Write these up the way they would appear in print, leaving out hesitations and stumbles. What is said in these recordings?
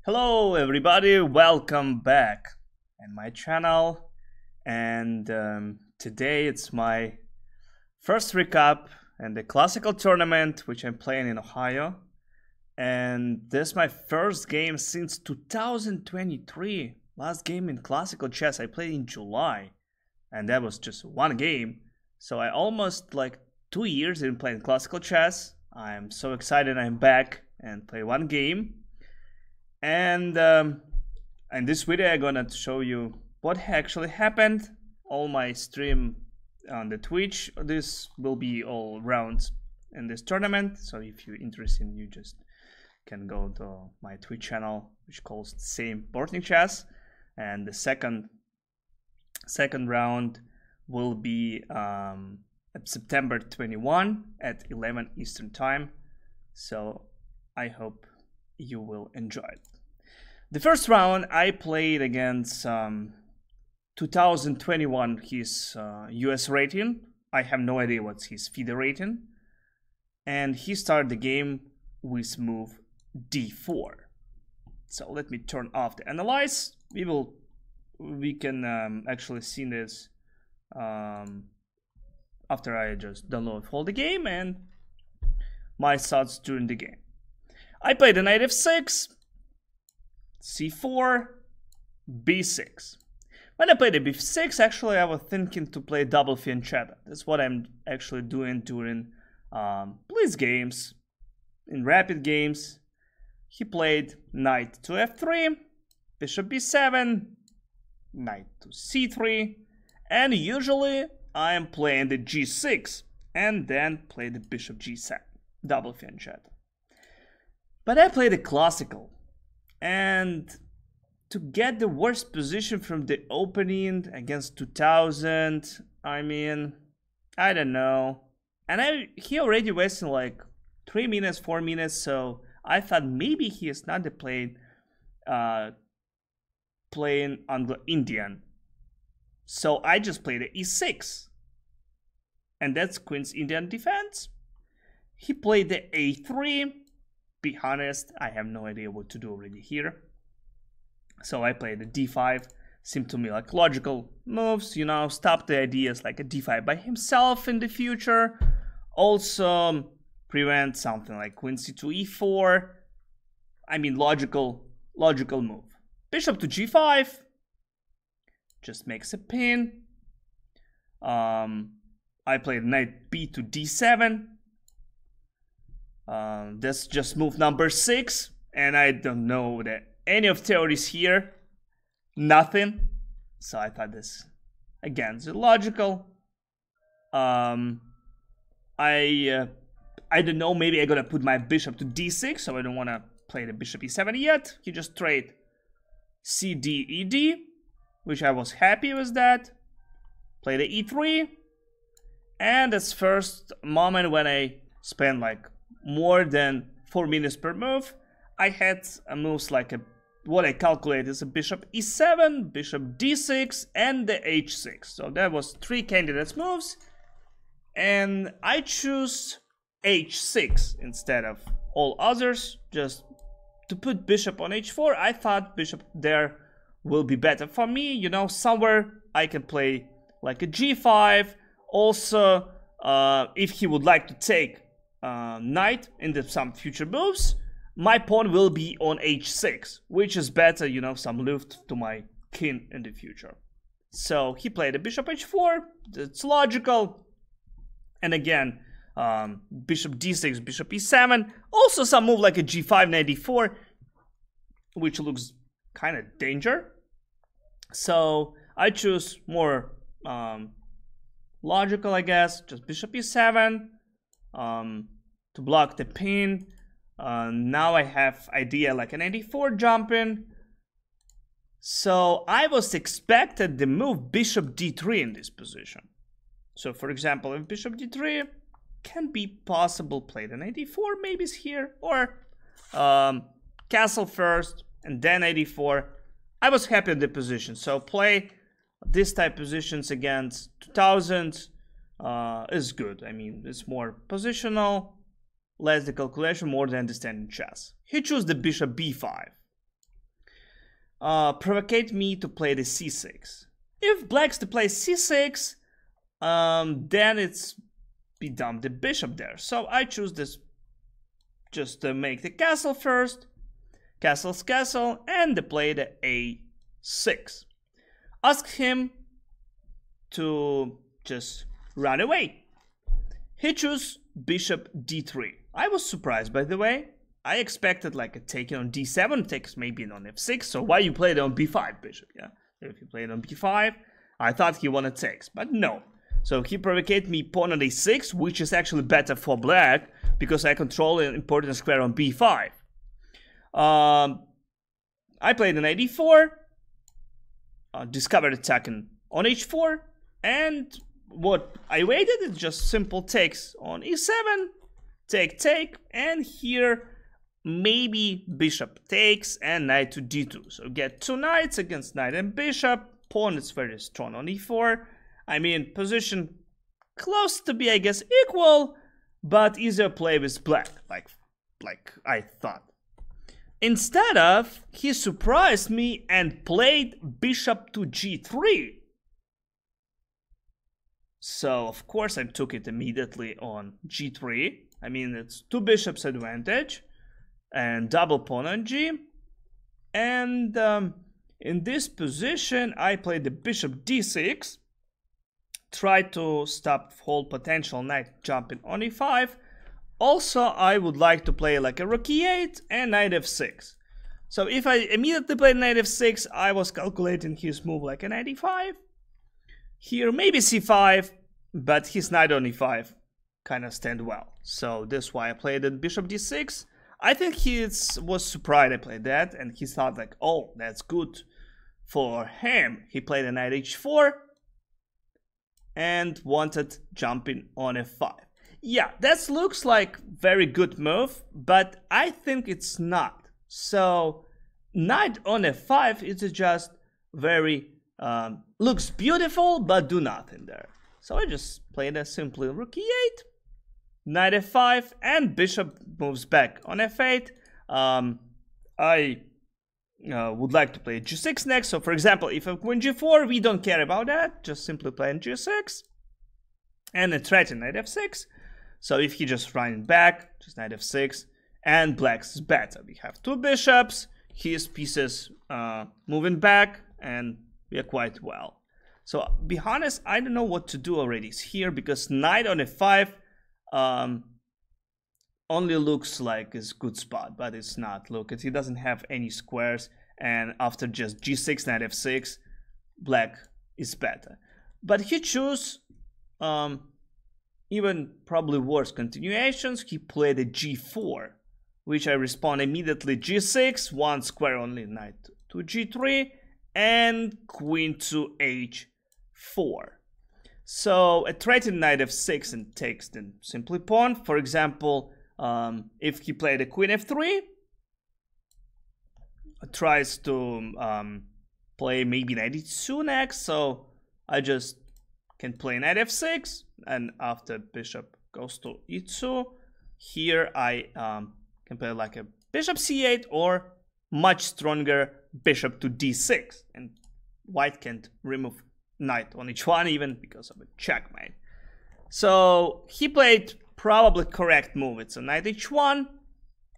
Hello everybody, welcome back in my channel, and today it's my first recap in the classical tournament which I'm playing in Ohio, and this is my first game since 2023. Last game in classical chess I played in July, and that was just one game, so I almost 2 years in playing classical chess. I'm so excited I'm back and play one game. And in this video I'm gonna show you what actually happened. All my stream on the Twitch, this will be all rounds in this tournament, so if you're interested you just can go to my Twitch channel, which calls the same Bortnyk chess. And the second round will be at September 21 at 11 Eastern time, so I hope you will enjoy it. The first round I played against 2021, his US rating. I have no idea what's his FIDE rating. And he started the game with move d4. So let me turn off the analyze. We can actually see this after I just download all the game and my thoughts during the game. I played a knight f6, c4, b6. When I played a b6, actually I was thinking to play double fiancetta. That's what I'm actually doing during Blitz games. In rapid games, he played knight to f3, bishop b7, knight to c3, and usually I am playing the g6 and then play the bishop g7, double fiancetta. But I played a classical, and to get the worst position from the opening against 2000, I mean, I don't know. And he already wasted like 3 minutes, 4 minutes, so I thought maybe he is not the playing Anglo-Indian. So I just played the e6, and that's Queen's Indian defense. He played the a3. Be honest, I have no idea what to do already here. So I played the d5. Seemed to me like logical moves, you know, stop the ideas like a d5 by himself in the future. Also prevent something like queen c2, e4. I mean, logical move. Bishop to g5. Just makes a pin. I played knight b to d7. That's just move number 6, and I don't know that any of theories here, nothing. So I thought this again is illogical. I don't know. Maybe I'm gonna put my bishop to d6, so I don't want to play the bishop e7 yet. He just trade cd ed, which I was happy with that. Play the e3, and that's first moment when I spent like more than 4 minutes per move. I had moves like what I calculate is a bishop e7, bishop d6, and the h6. So that was 3 candidates moves, and I choose h6 instead of all others, just to put bishop on h4. I thought bishop there will be better for me, you know, somewhere I can play like a g5. Also, if he would like to take knight into some future moves, my pawn will be on h6, which is better, you know, some lift to my king in the future. So he played a bishop h4, that's logical. And again, bishop d6, bishop e7, also some move like a g5, knight d4, which looks kind of danger. So I choose more logical, I guess, just bishop e7 to block the pin. Now I have idea like an 84 jumping. So I was expected the move bishop d3 in this position. So for example, if bishop d3 can be possible, played an 84 maybe is here, or castle first and then 84. I was happy with the position. So play this type positions against 2000 is good. I mean, it's more positional, less the calculation, more the understanding chess. He chose the bishop b5. provocate me to play the c6. If black's to play c6, then it's be dump the bishop there. So I choose this just to make the castle first. Castle's castle, and to play the a6. Ask him to just run away. He chose bishop d3. I was surprised, by the way. I expected like a take on d7, takes maybe on f6. So why you played on b5 bishop? Yeah, if you played on b5, I thought he wanted takes, but no. So he provoked me pawn on a6, which is actually better for black because I control an important square on b5. I played an a4, discovered attacking on h4, and what I waited is just simple takes on e7, take, and here maybe bishop takes and knight to d2. So get two knights against knight and bishop. Pawn is very strong on e4. I mean, position close to be, I guess, equal, but easier play with black, like I thought. Instead of, he surprised me and played bishop to g3. So, of course, I took it immediately on g3. I mean, it's two bishops advantage and double pawn on g. And in this position, I played the bishop d6. Try to stop whole potential knight jumping on e5. Also, I would like to play like a rook e8 and knight f6. So if I immediately played knight f6, I was calculating his move like a knight e5. Here maybe c5, but his knight on e5 kind of stand well. So that's why I played it bishop d6. I think he was surprised I played that, and he thought like, oh, that's good for him. He played a knight h4 and wanted jumping on f5. Yeah, that looks like very good move, but I think it's not. So knight on f5 is just very looks beautiful, but do nothing there. So I just played a simply rook e8, knight f5, and bishop moves back on f8. I would like to play g6 next. So for example, if I win g4, we don't care about that. Just simply playing g6 and a threat in knight f6. So if he just running back, just knight f6, and black's is better. We have two bishops, his pieces moving back, and we are quite well. So be honest, I don't know what to do already here, because knight on f5 only looks like it's a good spot, but it's not. Look, he doesn't have any squares, and after just g6, knight f6, black is better. But he chose even probably worse continuations. He played a g4, which I respond immediately g6, one square only, knight to g3, and queen to h4. So a threatened knight f6 and takes then simply pawn. For example, if he played a queen f3, tries to play maybe knight e2 next, so I just can play knight f6, and after bishop goes to e2, here I can play like a bishop c8 or much stronger bishop to d6, and white can't remove knight on h1 even because of a checkmate. So he played probably correct move. It's a knight h1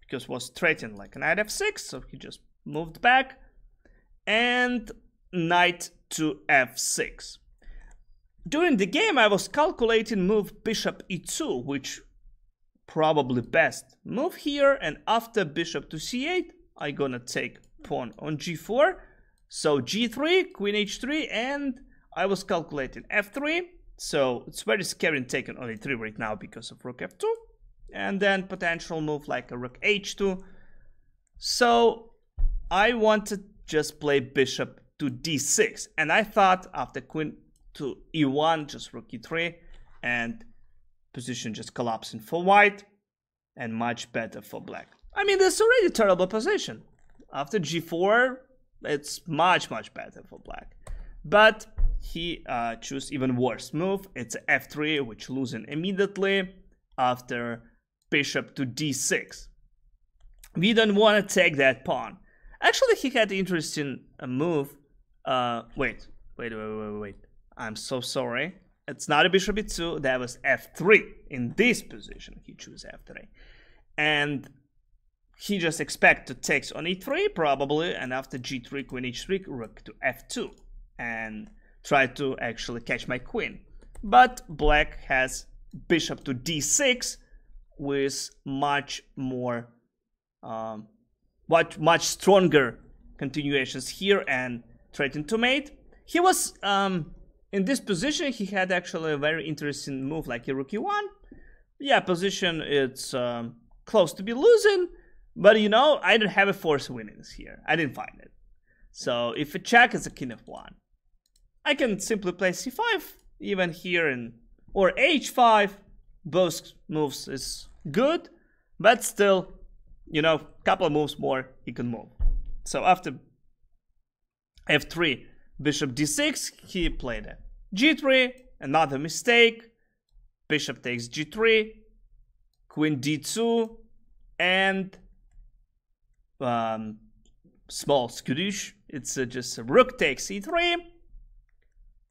because was threatened like a knight f6, so he just moved back, and knight to f6. During the game I was calculating move bishop e2, which probably best move here, and after bishop to c8 I gonna take pawn on g4, so g3, queen h3, and I was calculating f3, so it's very scary taking on e3 right now because of rook f2, and then potential move like a rook h2. So I wanted just play bishop to d6, and I thought after queen to e1, just rook e3, and position just collapsing for white, and much better for black. I mean, that's already a terrible position. After g4, it's much better for black. But he chose even worse move. It's f3, which losing immediately after bishop to d6. We don't want to take that pawn. Actually, he had interesting a move. Wait. I'm so sorry. It's not a bishop e2. That was f3. In this position, he chose f3. And he just expect to take on e3 probably, and after g3, queen h3, rook to f2, and try to actually catch my queen. But black has bishop to d6 with much more, much stronger continuations here and threatened to mate. He was in this position. He had actually a very interesting move like a rook e1. Yeah, position it's close to be losing. But you know, I don't have a force winnings here. I didn't find it. So if a check is a king of 1, I can simply play c5 even here, or h5. Both moves is good, but still, you know, couple of moves more he can move. So after f3, bishop d6, he played a g3, another mistake. Bishop takes g3, queen d2, and small skirmish. It's just a rook takes e3.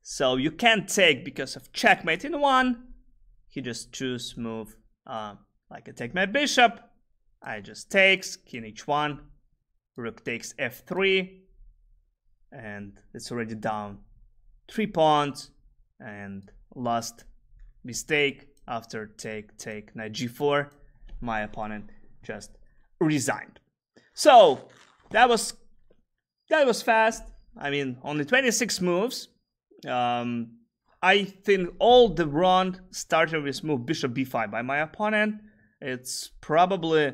So you can't take because of checkmate in 1. He just choose move like I take my bishop. I just takes king h1, rook takes f3, and it's already down 3 pawns. And last mistake after take knight g4, my opponent just resigned. So that was fast. I mean, only 26 moves. I think all the round started with move bishop b5 by my opponent. It's probably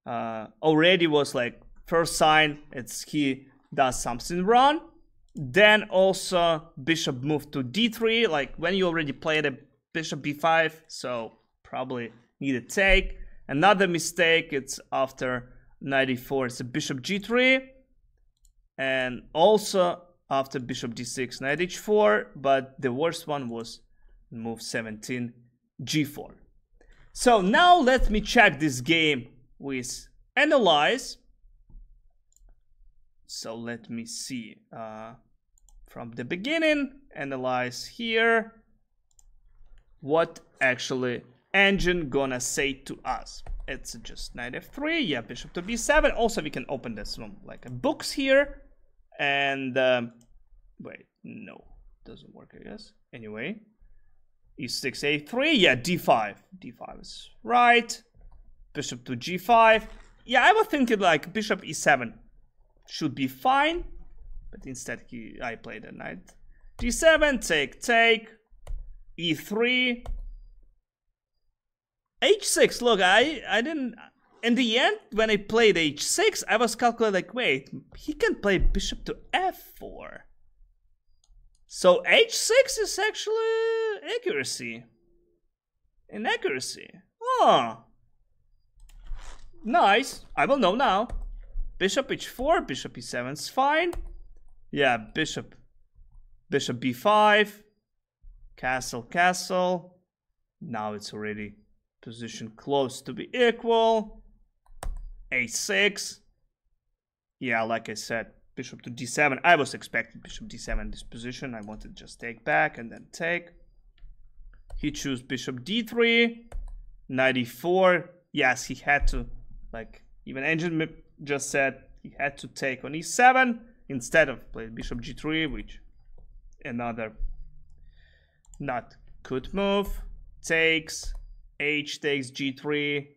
already was like first sign it's he does something wrong. Then also bishop moved to d3, like when you already played a bishop b5, so probably need a take. Another mistake, it's after knight e4, it's a bishop g3, and also after bishop d6, knight h4, but the worst one was move 17, g4. So now let me check this game with analyze. So let me see from the beginning, analyze here what actually engine gonna say to us. It's just knight f3, yeah, bishop to b7. Also we can open this one like a books here, and wait, no, doesn't work I guess. Anyway, e6 a3, yeah, d5 is right. Bishop to g5, yeah, I was thinking like bishop e7 should be fine, but instead I played a knight d7, take e3, h6. Look, I didn't, in the end when I played h6 I was calculating like, wait, he can play bishop to f4, so h6 is actually accuracy, inaccuracy. Oh, nice, I will know now. Bishop h4, bishop e7 is fine. Yeah, bishop b5, castle. Now it's already position close to be equal. a6. Yeah, like I said, bishop to d7. I was expecting bishop d7 in this position. I wanted to just take back and then take. He chose bishop d3, knight e4. Yes, he had to, like even engine just said he had to take on e7 instead of play bishop g3, which another not good move. Takes, h takes g3.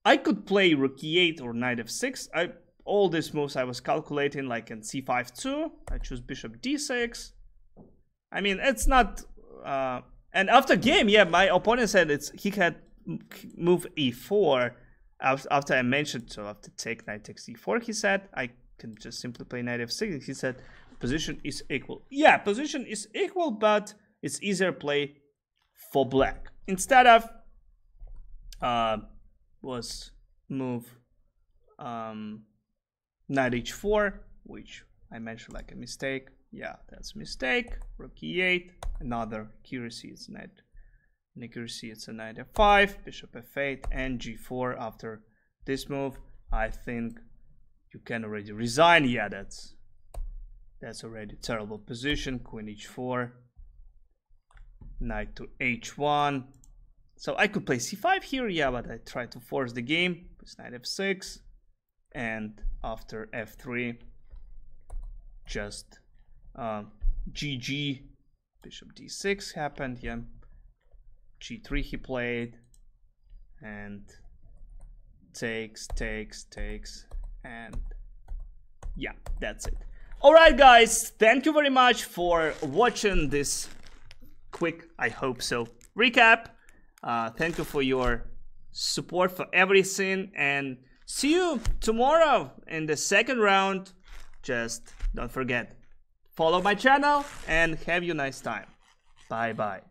I could play rook e8 or knight f6. All these moves I was calculating like in c5 too. I choose bishop d6. I mean, it's not and after game, yeah, my opponent said he had move e4 after I mentioned, so after take knight takes e4, he said I can just simply play knight f6. He said position is equal. Yeah, position is equal, but it's easier play for black. Instead of was move knight h4, which I mentioned like a mistake. Yeah, that's a mistake. Rook e8, another accuracy, it's knight. Accuracy, it's a knight f5, bishop f8, and g4. After this move, I think you can already resign. Yeah, That's already terrible position. Queen h4. Knight to h1. So I could play c5 here, yeah, but I try to force the game. It's knight f6. And after f3, just GG. Bishop d6 happened, yeah. g3 he played. And takes, and yeah, that's it. Alright guys, thank you very much for watching this quick, I hope so, recap. Thank you for your support, for everything, and see you tomorrow in the second round. Just don't forget, follow my channel and have you a nice time. Bye bye.